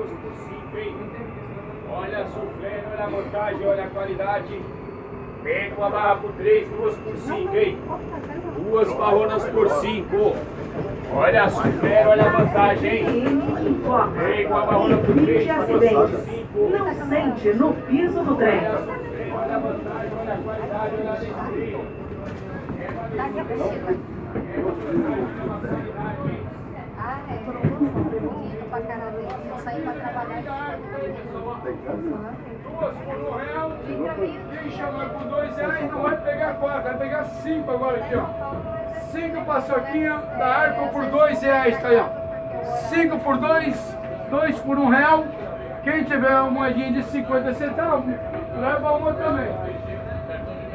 2 por 5, hein? Olha a suflê, olha a montagem, olha a qualidade. Pega uma barra por 3, 2 por 5, hein? 2 barronas por 5. Olha a suflê, olha a montagem, hein? Pega uma barrona por 3, 2 por 5. Não sente no piso do trem. Olha a suflê, olha a montagem, olha a qualidade, olha a destino. Daqui a mochila. Ah, é. Bonito pra caramba. Eu saí pra trabalhar. 2 por R$1. Quem chamar por R$2 não vai pegar 4, vai pegar 5 agora aqui, ó. 5 paçoquinha da Arco por R$2, tá aí, ó. 5 por 2, 2 por R$1. Quem tiver uma moedinha de 50 centavos, leva uma também.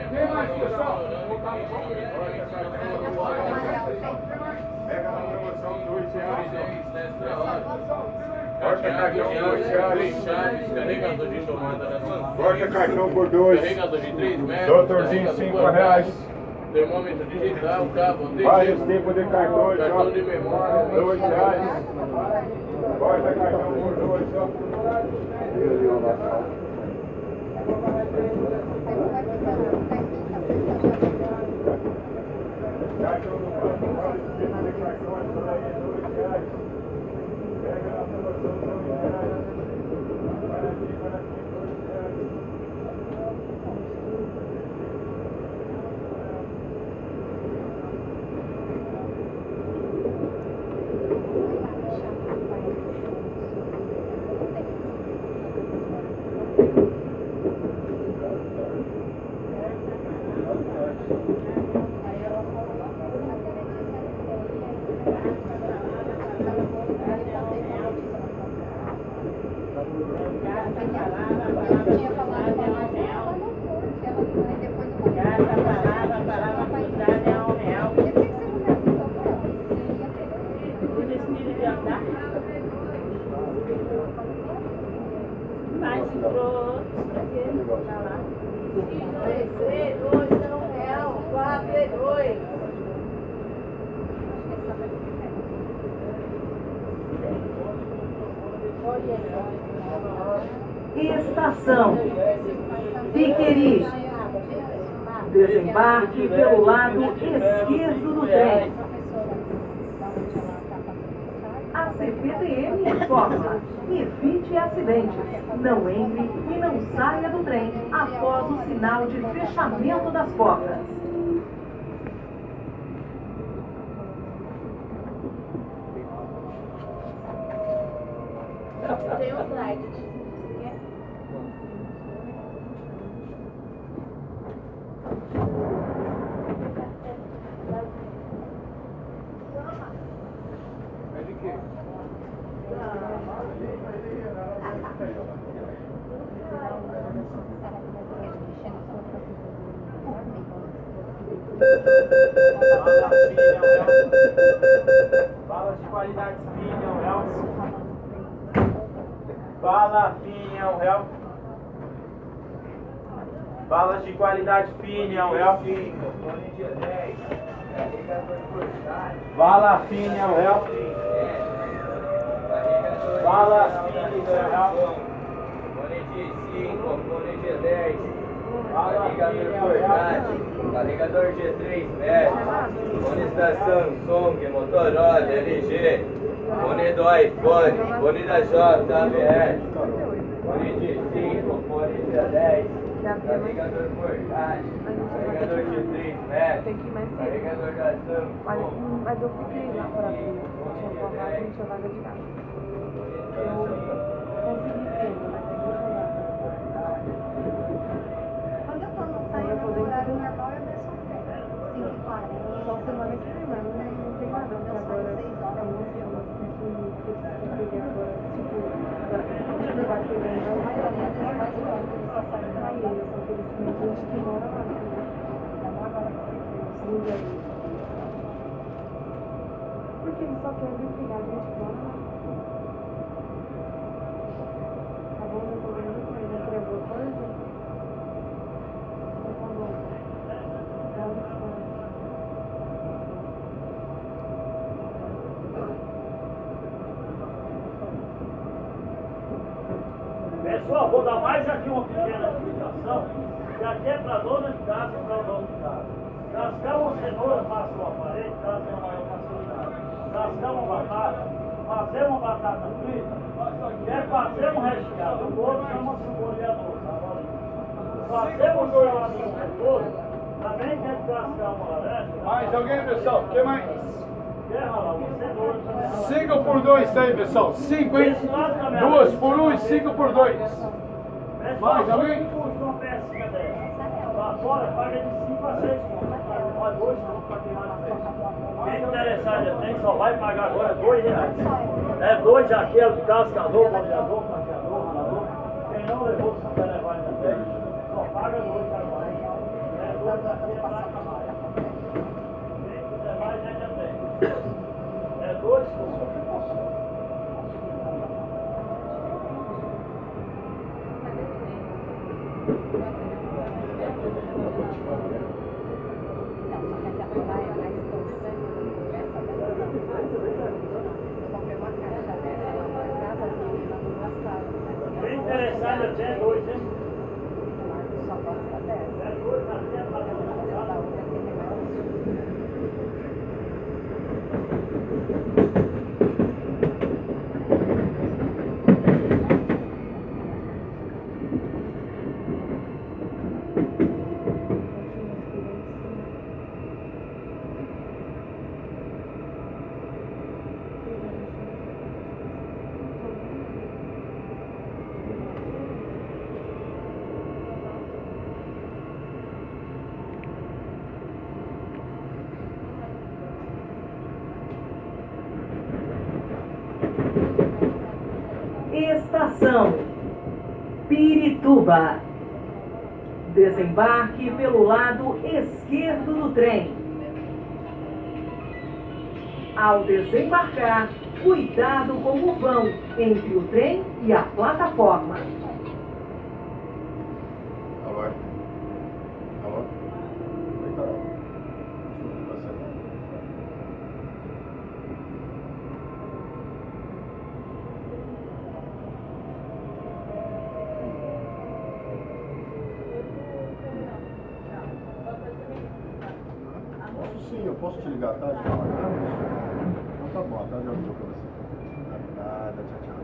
Quem mais, pessoal? Pega na promoção R$2. Corta cartão por R$2. Carregador de tomada da Samsung. Corta cartão por R$2. Carregador de 3 metros. Doutorzinho, R$5. Termômetro digital, cabo, Vários tipos de cartões, ó. cartão de memória, R$2. Corta cartão por R$2, ó. Cartão do banco, vários tipos de cartões, por aí, R$2. Pega na promoção R$2. Vai aqui, R$2. Estação Piqueri. Desembarque pelo lado esquerdo do trem. A CPTM informa: evite acidentes. Não entre e não saia do trem após o sinal de fechamento das portas. Tem um slide. É de quê? Balas de qualidade fina, R$1. Bala fina, R$1. Balas de qualidade fina, R$1. Bala fina, R$1. Bala fina, R$1. Fone de 5, fone de 10. Carregador portátil, carregador de 3 metros, fones da Samsung, Motorola, LG, fone do iPhone, fone da JBL, fone de 5, fone de 10, carregador portátil, carregador de 3 metros, carregador da Samsung. Mas eu fiquei lá para ver se tinha formado, não tinha vaga de nada. Eu consegui sim, mas tem que falar. Quando eu tô no horário normal, eu desço 5h40. Só semana que vem, mas não tem nada, porque agora eu não sei, eu peguei agora, tipo, agora que vai pegando, eu vou fazer mais claro, que ele só sai pra ele, só que eles têm gente que mora lá, né? Porque eles só querem pegar a gente fora, né? Tá bom, eu tô vendo que ele quer alguma coisa? Tá bom. Tá bom. Pessoal, vou dar mais aqui uma pequena explicação, que aqui é para dona de casa e para o dono de casa. Cascar uma cenoura passa o aparelho, caso tenha maior facilidade. Cascar uma batata, fazer uma batata frita, quer fazer um recheado, o outro chama-se um boleador, tá? Fazer uma salada com repolho, também quer cascar uma laranja. Mais alguém, pessoal? O que mais? Quer ralar uma cenoura também. 5 por 2 tá aí, pessoal. 5, hein? 2 por 1 e 5 por 2. Mais alguém? Puxa uma pecinha dessa. Lá fora paga de 5 a 6 contos. Olha, 2 contos para quem mais fez. Quem interessar já tem, só vai pagar agora R$2. É 2 aqui, é o de cascador, boleador, fatiador, ralador. Quem não levou, se quiser levar ainda tem, só paga 2 agora. É 2 aqui, é placa mais. Quem quiser mais ainda tem. É 2 contos. Quem interessado já tem 2, hein? É 2 aqui, é para Estação Pirituba. Desembarque pelo lado esquerdo do trem. Ao desembarcar, cuidado com o vão entre o trem e a plataforma. Alô? Alô? Oi, Carol. Sim, eu posso te ligar à tarde? Então tá bom, à tarde eu ligo pra você. Nada, tchau, tchau.